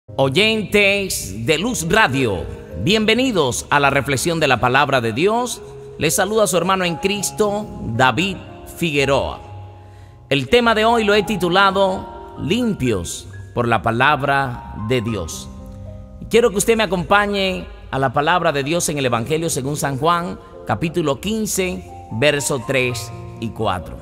Oyentes de Luz Radio, bienvenidos a la reflexión de la palabra de Dios. Les saluda su hermano en Cristo, David Figueroa. El tema de hoy lo he titulado Limpios por la palabra de Dios. Quiero que usted me acompañe a la palabra de Dios en el Evangelio según San Juan, capítulo 15, versos 3 y 4.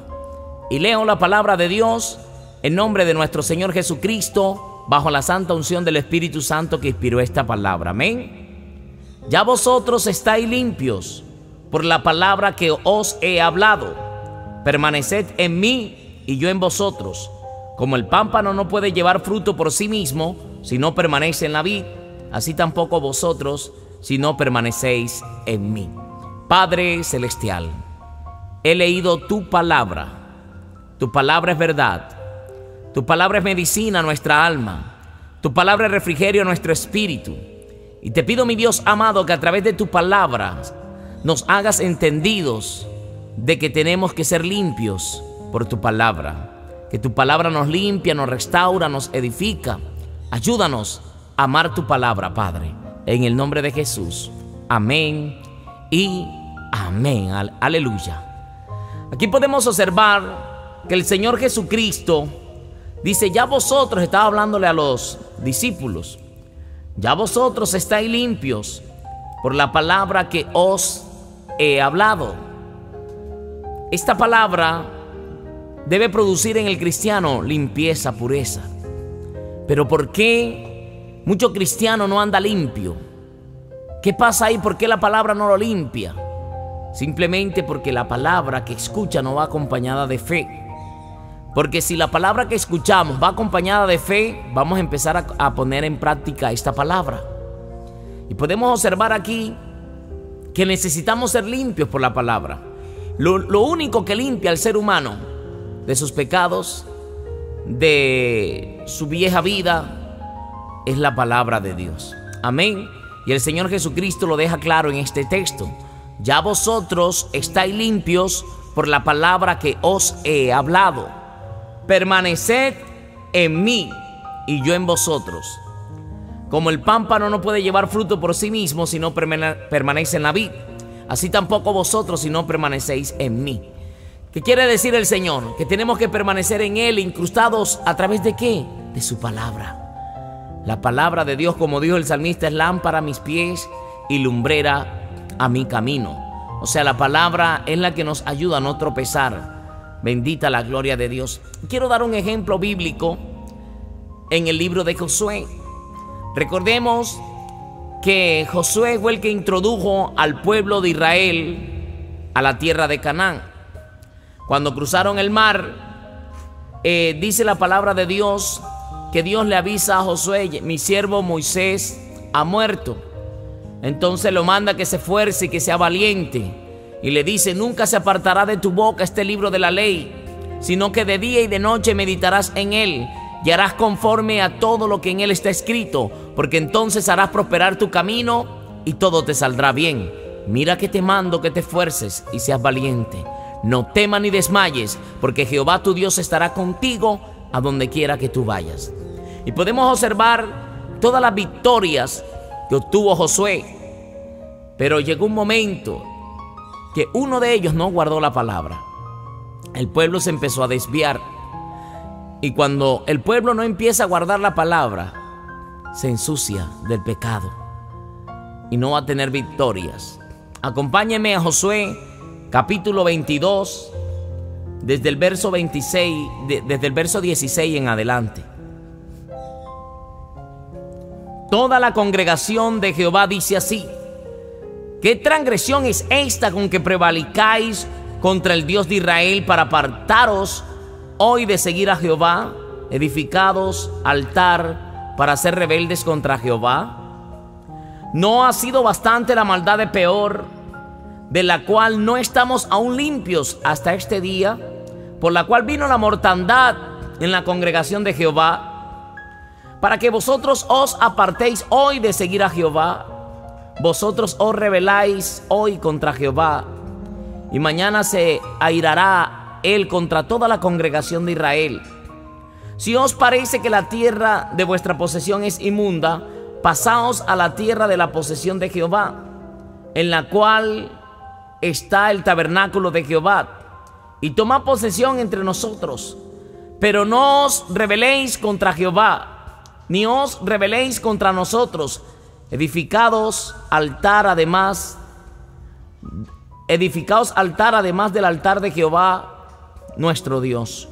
Y leo la palabra de Dios en nombre de nuestro Señor Jesucristo, bajo la santa unción del Espíritu Santo que inspiró esta palabra. Amén. Ya vosotros estáis limpios por la palabra que os he hablado. Permaneced en mí y yo en vosotros. Como el pámpano no puede llevar fruto por sí mismo si no permanece en la vid, así tampoco vosotros si no permanecéis en mí. Padre celestial, he leído tu palabra. Tu palabra es verdad. Tu palabra es medicina a nuestra alma. Tu palabra es refrigerio a nuestro espíritu. Y te pido, mi Dios amado, que a través de tu palabra nos hagas entendidos de que tenemos que ser limpios por tu palabra. Que tu palabra nos limpia, nos restaura, nos edifica. Ayúdanos a amar tu palabra, Padre. En el nombre de Jesús. Amén y amén. Aleluya. Aquí podemos observar que el Señor Jesucristo dice, ya vosotros, estaba hablándole a los discípulos, ya vosotros estáis limpios por la palabra que os he hablado. Esta palabra debe producir en el cristiano limpieza, pureza. Pero ¿por qué mucho cristiano no anda limpio? ¿Qué pasa ahí? ¿Por qué la palabra no lo limpia? Simplemente porque la palabra que escucha no va acompañada de fe. Porque si la palabra que escuchamos va acompañada de fe, vamos a empezar a poner en práctica esta palabra. Y podemos observar aquí que necesitamos ser limpios por la palabra. Lo único que limpia al ser humano de sus pecados, de su vieja vida, es la palabra de Dios. Amén. Y el Señor Jesucristo lo deja claro en este texto. Ya vosotros estáis limpios por la palabra que os he hablado. Permaneced en mí y yo en vosotros. Como el pámpano no puede llevar fruto por sí mismo si no permanece en la vid, así tampoco vosotros si no permanecéis en mí. ¿Qué quiere decir el Señor? Que tenemos que permanecer en Él, incrustados a través de ¿qué? De su palabra. La palabra de Dios, como dijo el salmista, es lámpara a mis pies y lumbrera a mi camino. O sea, la palabra es la que nos ayuda a no tropezar. Bendita la gloria de Dios. Quiero dar un ejemplo bíblico en el libro de Josué. Recordemos que Josué fue el que introdujo al pueblo de Israel a la tierra de Canaán. Cuando cruzaron el mar, dice la palabra de Dios que Dios le avisa a Josué: mi siervo Moisés ha muerto. Entonces lo manda que se esfuerce y que sea valiente. Y le dice: nunca se apartará de tu boca este libro de la ley, sino que de día y de noche meditarás en él, y harás conforme a todo lo que en él está escrito, porque entonces harás prosperar tu camino y todo te saldrá bien. Mira que te mando que te esfuerces y seas valiente. No temas ni desmayes, porque Jehová tu Dios estará contigo a donde quiera que tú vayas. Y podemos observar todas las victorias que obtuvo Josué. Pero llegó un momento que uno de ellos no guardó la palabra. El pueblo se empezó a desviar. Y cuando el pueblo no empieza a guardar la palabra, se ensucia del pecado y no va a tener victorias. Acompáñenme a Josué, capítulo 22, desde el verso 26, desde el verso 16 en adelante. Toda la congregación de Jehová dice así: ¿qué transgresión es esta con que prevalicáis contra el Dios de Israel para apartaros hoy de seguir a Jehová, edificados altar para ser rebeldes contra Jehová? ¿No ha sido bastante la maldad de Peor, de la cual no estamos aún limpios hasta este día, por la cual vino la mortandad en la congregación de Jehová, para que vosotros os apartéis hoy de seguir a Jehová? Vosotros os rebeláis hoy contra Jehová, y mañana se airará él contra toda la congregación de Israel. Si os parece que la tierra de vuestra posesión es inmunda, pasaos a la tierra de la posesión de Jehová, en la cual está el tabernáculo de Jehová, y tomad posesión entre nosotros. Pero no os rebeléis contra Jehová, ni os rebeléis contra nosotros. Edificaos altar además del altar de Jehová nuestro Dios.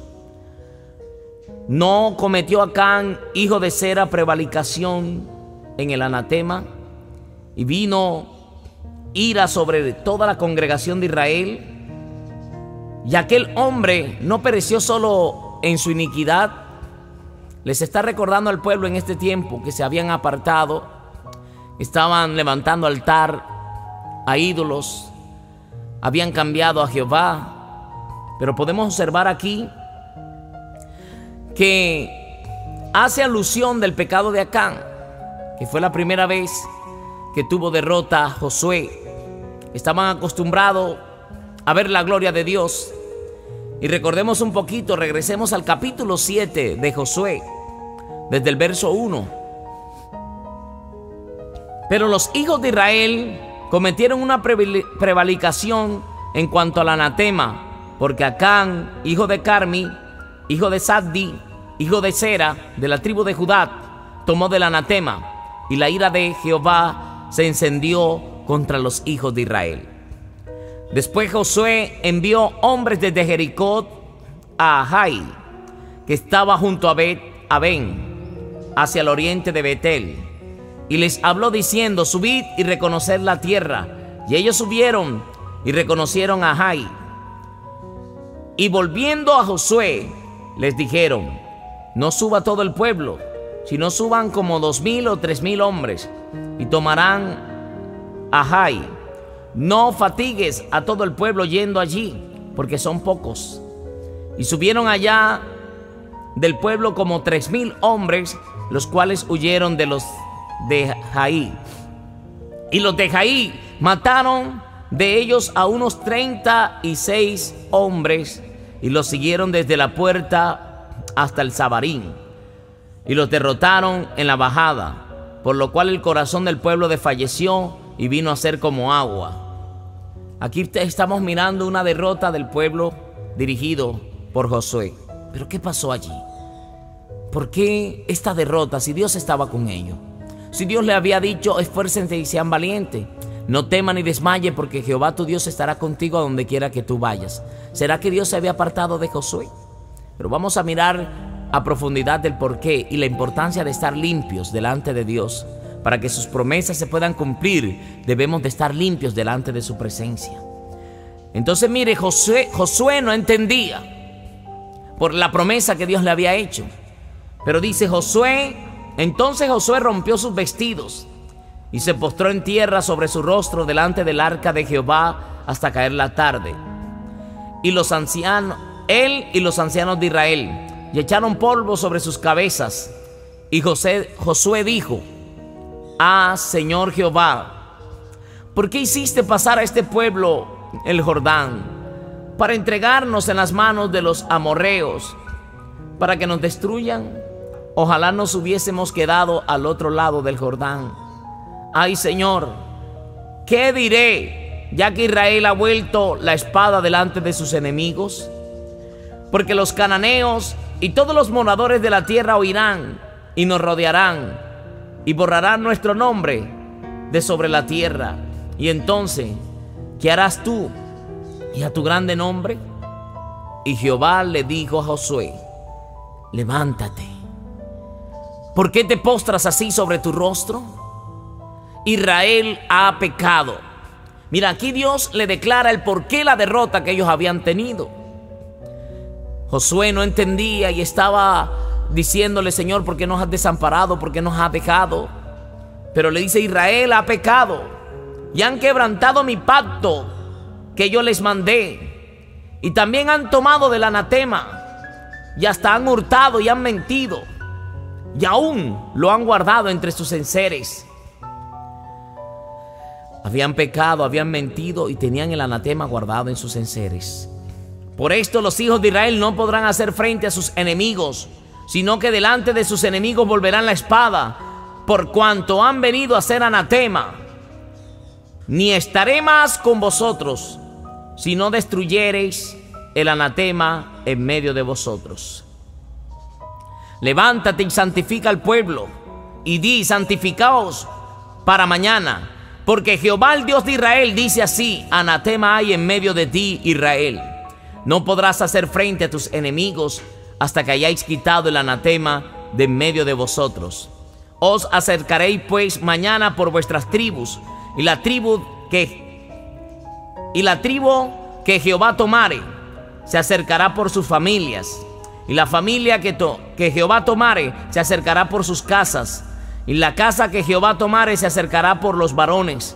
¿No cometió Acán, hijo de Zera, prevaricación en el anatema? Y vino ira sobre toda la congregación de Israel. Y aquel hombre no pereció solo en su iniquidad. Les está recordando al pueblo en este tiempo que se habían apartado, estaban levantando altar a ídolos, habían cambiado a Jehová. Pero podemos observar aquí que hace alusión del pecado de Acán, que fue la primera vez que tuvo derrota Josué. Estaban acostumbrados a ver la gloria de Dios. Y recordemos un poquito, regresemos al capítulo 7 de Josué, desde el verso 1. Pero los hijos de Israel cometieron una prevaricación en cuanto al anatema, porque Acán, hijo de Carmi, hijo de Zaddi, hijo de Zera, de la tribu de Judá, tomó del anatema, y la ira de Jehová se encendió contra los hijos de Israel. Después Josué envió hombres desde Jericó a Jai, que estaba junto a Ben, hacia el oriente de Betel, y les habló diciendo: subid y reconoced la tierra. Y ellos subieron y reconocieron a Jai. Y volviendo a Josué, les dijeron: no suba todo el pueblo, sino suban como 2000 o 3000 hombres, y tomarán a Jai. No fatigues a todo el pueblo yendo allí, porque son pocos. Y subieron allá del pueblo como 3000 hombres, los cuales huyeron de los de Jai. Y los de Jai mataron de ellos a unos 36 hombres, y los siguieron desde la puerta hasta el Zabarín, y los derrotaron en la bajada, por lo cual el corazón del pueblo desfalleció y vino a ser como agua. Aquí estamos mirando una derrota del pueblo dirigido por Josué. ¿Pero qué pasó allí? ¿Por qué esta derrota si Dios estaba con ellos? Si Dios le había dicho: esfuércense y sean valientes, no teman ni desmayen, porque Jehová tu Dios estará contigo a donde quiera que tú vayas. ¿Será que Dios se había apartado de Josué? Pero vamos a mirar a profundidad del porqué y la importancia de estar limpios delante de Dios. Para que sus promesas se puedan cumplir, debemos de estar limpios delante de su presencia. Entonces mire, Josué no entendía por la promesa que Dios le había hecho. Pero dice entonces Josué rompió sus vestidos y se postró en tierra sobre su rostro delante del arca de Jehová hasta caer la tarde. Y él y los ancianos de Israel, y echaron polvo sobre sus cabezas. Y Josué dijo: ah, Señor Jehová, ¿por qué hiciste pasar a este pueblo el Jordán para entregarnos en las manos de los amorreos, para que nos destruyan? Ojalá nos hubiésemos quedado al otro lado del Jordán. Ay, Señor, ¿qué diré, ya que Israel ha vuelto la espada delante de sus enemigos? Porque los cananeos y todos los moradores de la tierra oirán y nos rodearán, y borrarán nuestro nombre de sobre la tierra. Y entonces, ¿qué harás tú y a tu grande nombre? Y Jehová le dijo a Josué: levántate. ¿Por qué te postras así sobre tu rostro? Israel ha pecado. Mira, aquí Dios le declara el porqué la derrota que ellos habían tenido. Josué no entendía y estaba diciéndole: Señor, ¿por qué nos has desamparado? ¿Por qué nos has dejado? Pero le dice: Israel ha pecado y han quebrantado mi pacto que yo les mandé, y también han tomado del anatema, y hasta han hurtado y han mentido, y aún lo han guardado entre sus enseres. Habían pecado, habían mentido y tenían el anatema guardado en sus enseres. Por esto los hijos de Israel no podrán hacer frente a sus enemigos, sino que delante de sus enemigos volverán la espada, por cuanto han venido a ser anatema. Ni estaré más con vosotros, si no destruyereis el anatema en medio de vosotros. Levántate y santifica al pueblo, y di: santificaos para mañana, porque Jehová, el Dios de Israel, dice así: anatema hay en medio de ti, Israel. No podrás hacer frente a tus enemigos hasta que hayáis quitado el anatema de en medio de vosotros. Os acercaréis pues mañana por vuestras tribus, y la tribu que Jehová tomare se acercará por sus familias, y la familia que Jehová tomare se acercará por sus casas, y la casa que Jehová tomare se acercará por los varones.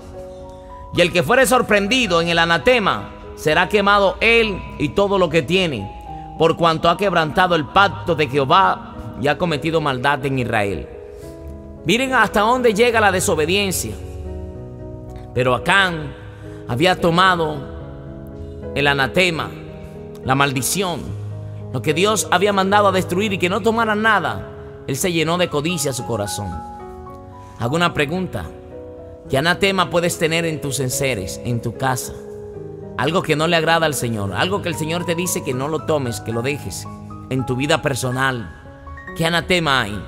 Y el que fuere sorprendido en el anatema será quemado él y todo lo que tiene, por cuanto ha quebrantado el pacto de Jehová y ha cometido maldad en Israel. Miren hasta dónde llega la desobediencia. Pero Acán había tomado el anatema, la maldición, lo que Dios había mandado a destruir, y que no tomaran nada. Él se llenó de codicia su corazón. Hago una pregunta: ¿qué anatema puedes tener en tus enseres, en tu casa? Algo que no le agrada al Señor, algo que el Señor te dice que no lo tomes, que lo dejes. En tu vida personal, ¿qué anatema hay?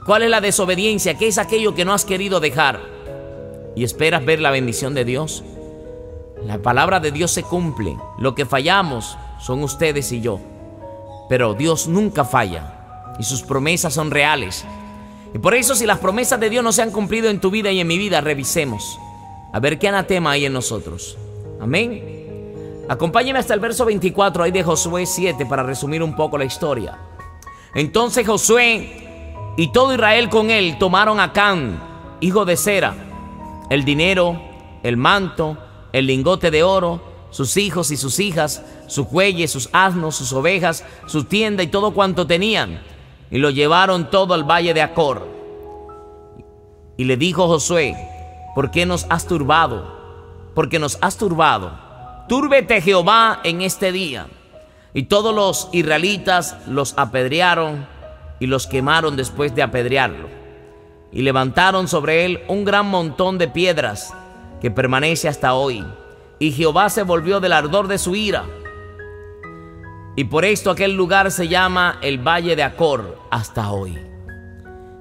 ¿Cuál es la desobediencia? ¿Qué es aquello que no has querido dejar y esperas ver la bendición de Dios? La palabra de Dios se cumple. Lo que fallamos son ustedes y yo, pero Dios nunca falla y sus promesas son reales. Y por eso, si las promesas de Dios no se han cumplido en tu vida y en mi vida, revisemos a ver qué anatema hay en nosotros. Amén. Acompáñenme hasta el verso 24 ahí de Josué 7 para resumir un poco la historia. Entonces Josué y todo Israel con él tomaron a Acán, hijo de Zera, el dinero, el manto, el lingote de oro, sus hijos y sus hijas, sus bueyes, sus asnos, sus ovejas, su tienda y todo cuanto tenían, y lo llevaron todo al valle de Acor. Y le dijo Josué: ¿por qué nos has turbado? Porque nos has turbado. Túrbete Jehová en este día. Y todos los israelitas los apedrearon y los quemaron después de apedrearlo. Y levantaron sobre él un gran montón de piedras que permanece hasta hoy. Y Jehová se volvió del ardor de su ira. Y por esto aquel lugar se llama el Valle de Acor hasta hoy.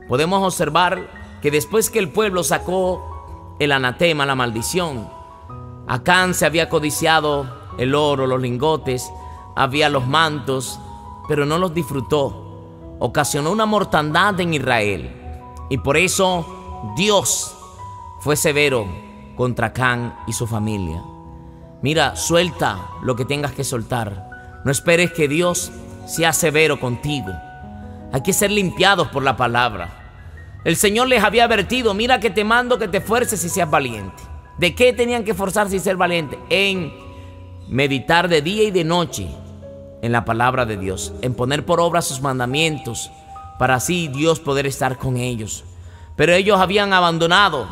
Podemos observar que después que el pueblo sacó el anatema, la maldición, Acán se había codiciado el oro, los lingotes, había los mantos, pero no los disfrutó. Ocasionó una mortandad en Israel. Y por eso Dios fue severo contra Acán y su familia. Mira, suelta lo que tengas que soltar. No esperes que Dios sea severo contigo. Hay que ser limpiados por la palabra. El Señor les había advertido: mira que te mando que te esfuerces y seas valiente. ¿De qué tenían que esforzarse y ser valientes? En meditar de día y de noche en la palabra de Dios, en poner por obra sus mandamientos, para así Dios poder estar con ellos. Pero ellos habían abandonado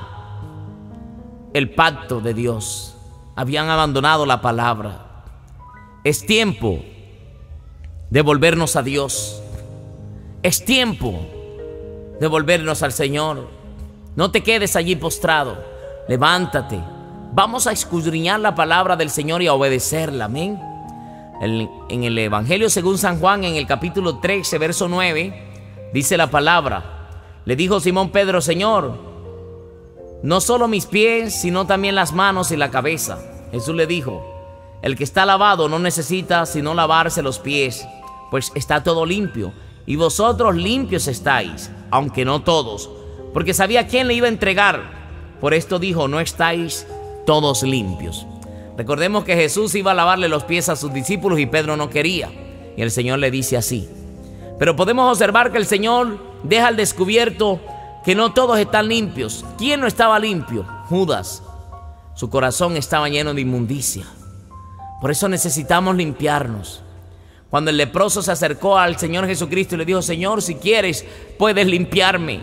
el pacto de Dios, habían abandonado la palabra. Es tiempo de volvernos a Dios. Es tiempo de volvernos al Señor. No te quedes allí postrado. Levántate. Vamos a escudriñar la palabra del Señor y a obedecerla. Amén. En el Evangelio según San Juan, en el capítulo 13, verso 9, dice la palabra: le dijo Simón Pedro: Señor, no solo mis pies, sino también las manos y la cabeza. Jesús le dijo: el que está lavado no necesita sino lavarse los pies, pues está todo limpio. Y vosotros limpios estáis, aunque no todos, porque sabía quién le iba a entregar. Por esto dijo: no estáis todos limpios. Recordemos que Jesús iba a lavarle los pies a sus discípulos y Pedro no quería. Y el Señor le dice así. Pero podemos observar que el Señor deja al descubierto que no todos están limpios. ¿Quién no estaba limpio? Judas. Su corazón estaba lleno de inmundicia. Por eso necesitamos limpiarnos. Cuando el leproso se acercó al Señor Jesucristo y le dijo: Señor, si quieres, puedes limpiarme.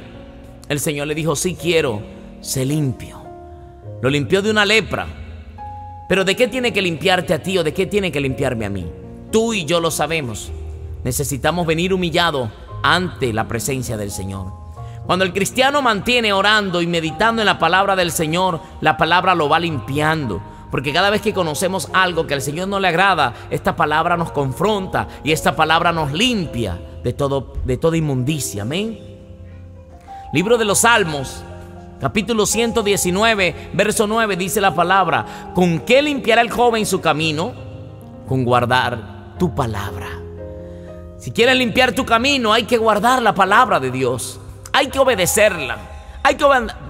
El Señor le dijo: sí quiero, sé limpio. Lo limpió de una lepra. Pero ¿de qué tiene que limpiarte a ti o de qué tiene que limpiarme a mí? Tú y yo lo sabemos. Necesitamos venir humillados ante la presencia del Señor. Cuando el cristiano mantiene orando y meditando en la palabra del Señor, la palabra lo va limpiando. Porque cada vez que conocemos algo que al Señor no le agrada, esta palabra nos confronta y esta palabra nos limpia de toda inmundicia. Amén. Libro de los Salmos, capítulo 119, verso 9, dice la palabra: ¿con qué limpiará el joven su camino? Con guardar tu palabra. Si quieres limpiar tu camino, hay que guardar la palabra de Dios. Hay que obedecerla. Hay que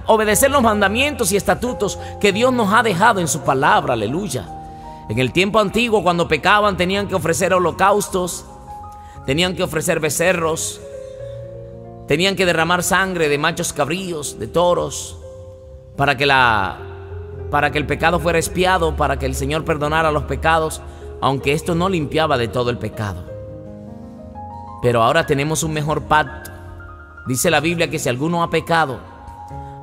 obedecer los mandamientos y estatutos que Dios nos ha dejado en su palabra. Aleluya. En el tiempo antiguo, cuando pecaban, tenían que ofrecer holocaustos, tenían que ofrecer becerros, tenían que derramar sangre de machos cabríos, de toros, para que el pecado fuera expiado, para que el Señor perdonara los pecados, aunque esto no limpiaba de todo el pecado. Pero ahora tenemos un mejor pacto. Dice la Biblia que si alguno ha pecado,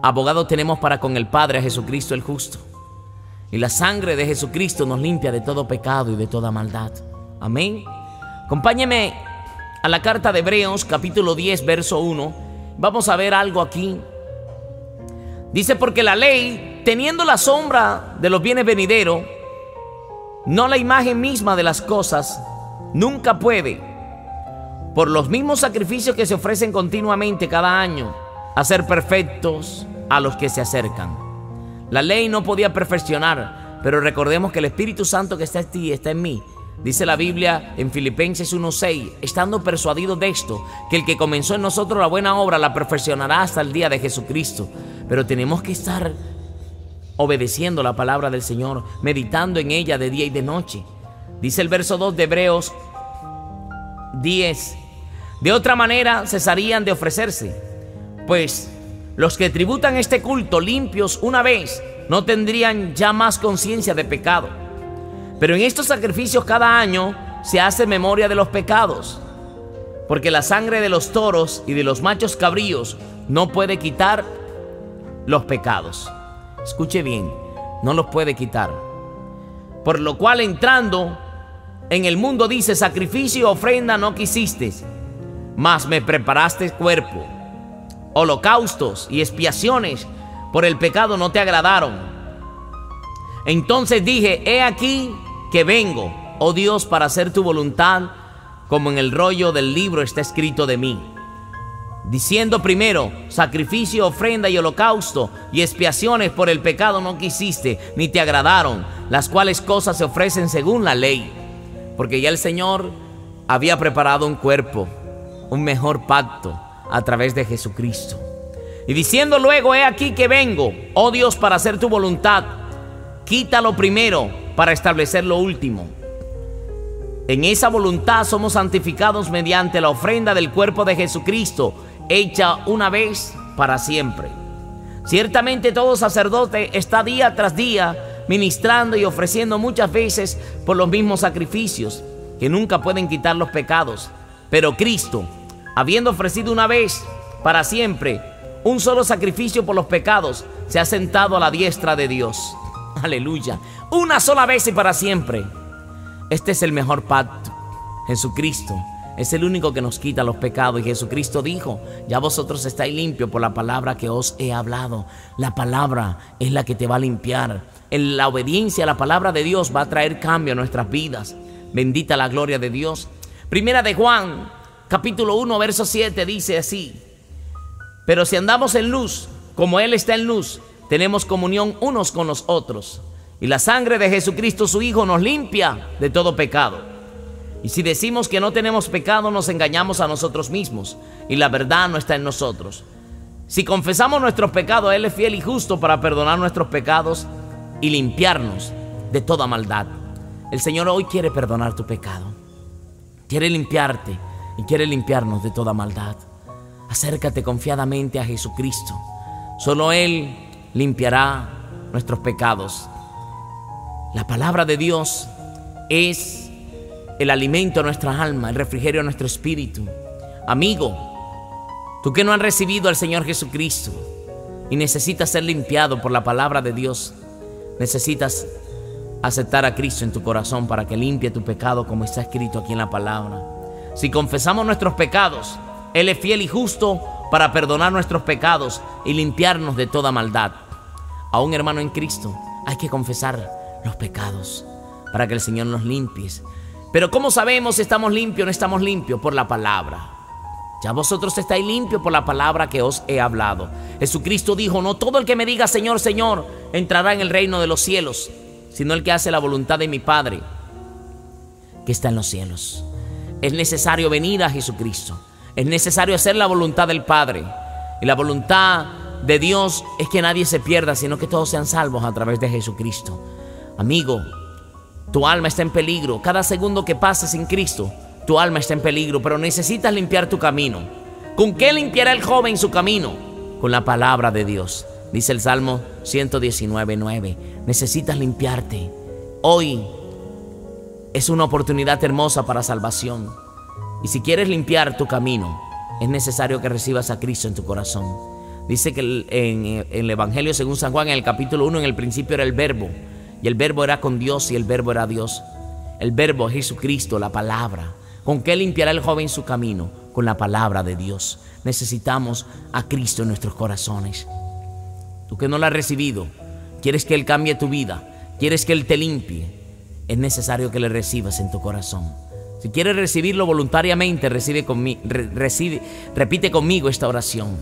abogado tenemos para con el Padre, a Jesucristo el justo. Y la sangre de Jesucristo nos limpia de todo pecado y de toda maldad. Amén. Acompáñeme a la carta de Hebreos, capítulo 10, verso 1. Vamos a ver algo aquí. Dice: porque la ley, teniendo la sombra de los bienes venideros, no la imagen misma de las cosas, nunca puede, por los mismos sacrificios que se ofrecen continuamente cada año, hacer perfectos a los que se acercan. La ley no podía perfeccionar, pero recordemos que el Espíritu Santo que está en ti está en mí. Dice la Biblia en Filipenses 1:6: estando persuadidos de esto, que el que comenzó en nosotros la buena obra la perfeccionará hasta el día de Jesucristo. Pero tenemos que estar obedeciendo la palabra del Señor, meditando en ella de día y de noche. Dice el verso 2 de Hebreos 10: de otra manera cesarían de ofrecerse, pues los que tributan este culto limpios una vez no tendrían ya más conciencia de pecado. Pero en estos sacrificios cada año se hace memoria de los pecados, porque la sangre de los toros y de los machos cabríos no puede quitar los pecados. Escuche bien, no los puede quitar. Por lo cual, entrando en el mundo, dice: sacrificio y ofrenda no quisiste, mas me preparaste cuerpo. Holocaustos y expiaciones por el pecado no te agradaron. Entonces dije: he aquí que vengo, oh Dios, para hacer tu voluntad, como en el rollo del libro está escrito de mí. Diciendo primero: sacrificio, ofrenda y holocausto y expiaciones por el pecado no quisiste, ni te agradaron, las cuales cosas se ofrecen según la ley. Porque ya el Señor había preparado un cuerpo, un mejor pacto a través de Jesucristo. Y diciendo luego: he aquí que vengo, oh Dios, para hacer tu voluntad, quita lo primero para establecer lo último. En esa voluntad somos santificados mediante la ofrenda del cuerpo de Jesucristo, hecha una vez para siempre. Ciertamente todo sacerdote está día tras día ministrando y ofreciendo muchas veces por los mismos sacrificios, que nunca pueden quitar los pecados. Pero Cristo, habiendo ofrecido una vez para siempre un solo sacrificio por los pecados, se ha sentado a la diestra de Dios. Aleluya. Una sola vez y para siempre. Este es el mejor pacto. Jesucristo es el único que nos quita los pecados. Y Jesucristo dijo: ya vosotros estáis limpios por la palabra que os he hablado. La palabra es la que te va a limpiar. En la obediencia a la palabra de Dios va a traer cambio a nuestras vidas. Bendita la gloria de Dios. Primera de Juan, capítulo 1, verso 7, dice así: pero si andamos en luz, como Él está en luz, tenemos comunión unos con los otros. Y la sangre de Jesucristo su Hijo nos limpia de todo pecado. Y si decimos que no tenemos pecado, nos engañamos a nosotros mismos, y la verdad no está en nosotros. Si confesamos nuestros pecados, Él es fiel y justo para perdonar nuestros pecados y limpiarnos de toda maldad. El Señor hoy quiere perdonar tu pecado, quiere limpiarte y quiere limpiarnos de toda maldad. Acércate confiadamente a Jesucristo. Solo Él limpiará nuestros pecados. La palabra de Dios es el alimento a nuestra alma, el refrigerio a nuestro espíritu. Amigo, tú que no has recibido al Señor Jesucristo y necesitas ser limpiado por la palabra de Dios, necesitas aceptar a Cristo en tu corazón para que limpie tu pecado, como está escrito aquí en la palabra. Si confesamos nuestros pecados, Él es fiel y justo para perdonar nuestros pecados y limpiarnos de toda maldad. A un hermano en Cristo hay que confesar los pecados para que el Señor nos limpie. Pero ¿cómo sabemos si estamos limpios o no estamos limpios? Por la palabra. Ya vosotros estáis limpios por la palabra que os he hablado. Jesucristo dijo: no todo el que me diga Señor, Señor, entrará en el reino de los cielos, sino el que hace la voluntad de mi Padre que está en los cielos. Es necesario venir a Jesucristo. Es necesario hacer la voluntad del Padre. Y la voluntad de Dios es que nadie se pierda, sino que todos sean salvos a través de Jesucristo. Amigo, tu alma está en peligro. Cada segundo que pases sin Cristo, tu alma está en peligro, pero necesitas limpiar tu camino. ¿Con qué limpiará el joven su camino? Con la palabra de Dios. Dice el Salmo 119:9. Necesitas limpiarte. Hoy es una oportunidad hermosa para salvación. Y si quieres limpiar tu camino, es necesario que recibas a Cristo en tu corazón. Dice que en el Evangelio según San Juan, en el capítulo 1, en el principio era el Verbo. Y el Verbo era con Dios y el Verbo era Dios. El Verbo es Jesucristo, la palabra. ¿Con qué limpiará el joven su camino? Con la palabra de Dios. Necesitamos a Cristo en nuestros corazones. Tú que no lo has recibido, quieres que Él cambie tu vida, quieres que Él te limpie, es necesario que le recibas en tu corazón. Si quieres recibirlo voluntariamente, repite conmigo esta oración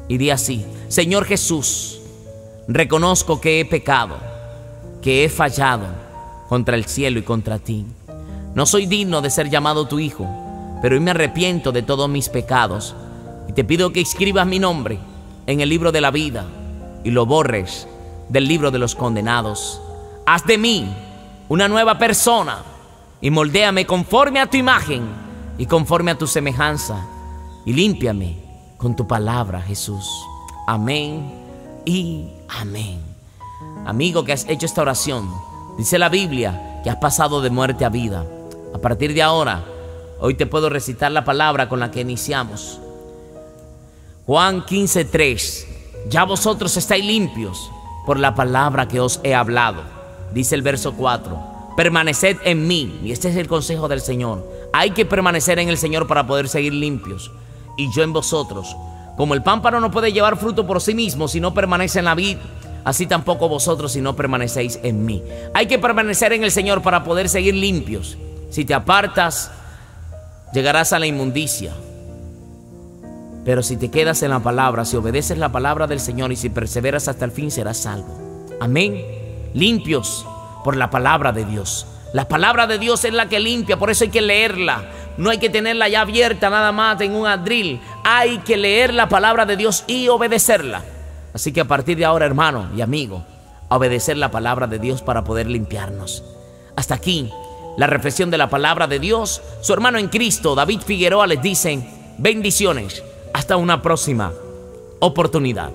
y di así: Señor Jesús, reconozco que he pecado, que he fallado contra el cielo y contra ti. No soy digno de ser llamado tu hijo, pero hoy me arrepiento de todos mis pecados y te pido que escribas mi nombre en el libro de la vida y lo borres del libro de los condenados. Haz de mí una nueva persona y moldéame conforme a tu imagen y conforme a tu semejanza y límpiame con tu palabra, Jesús. Amén y amén. Amigo que has hecho esta oración, dice la Biblia que has pasado de muerte a vida. A partir de ahora, hoy te puedo recitar la palabra con la que iniciamos. Juan 15:3. Ya vosotros estáis limpios por la palabra que os he hablado. Dice el verso 4. Permaneced en mí. Y este es el consejo del Señor. Hay que permanecer en el Señor para poder seguir limpios. Y yo en vosotros. Como el pámpano no puede llevar fruto por sí mismo si no permanece en la vid, así tampoco vosotros si no permanecéis en mí. Hay que permanecer en el Señor para poder seguir limpios. Si te apartas, llegarás a la inmundicia. Pero si te quedas en la palabra, si obedeces la palabra del Señor y si perseveras hasta el fin, serás salvo. Amén. Limpios por la palabra de Dios. La palabra de Dios es la que limpia, por eso hay que leerla. No hay que tenerla ya abierta nada más en un atril. Hay que leer la palabra de Dios y obedecerla. Así que a partir de ahora, hermano y amigo, a obedecer la palabra de Dios para poder limpiarnos. Hasta aquí la reflexión de la palabra de Dios. Su hermano en Cristo, David Figueroa, les dice bendiciones. Hasta una próxima oportunidad.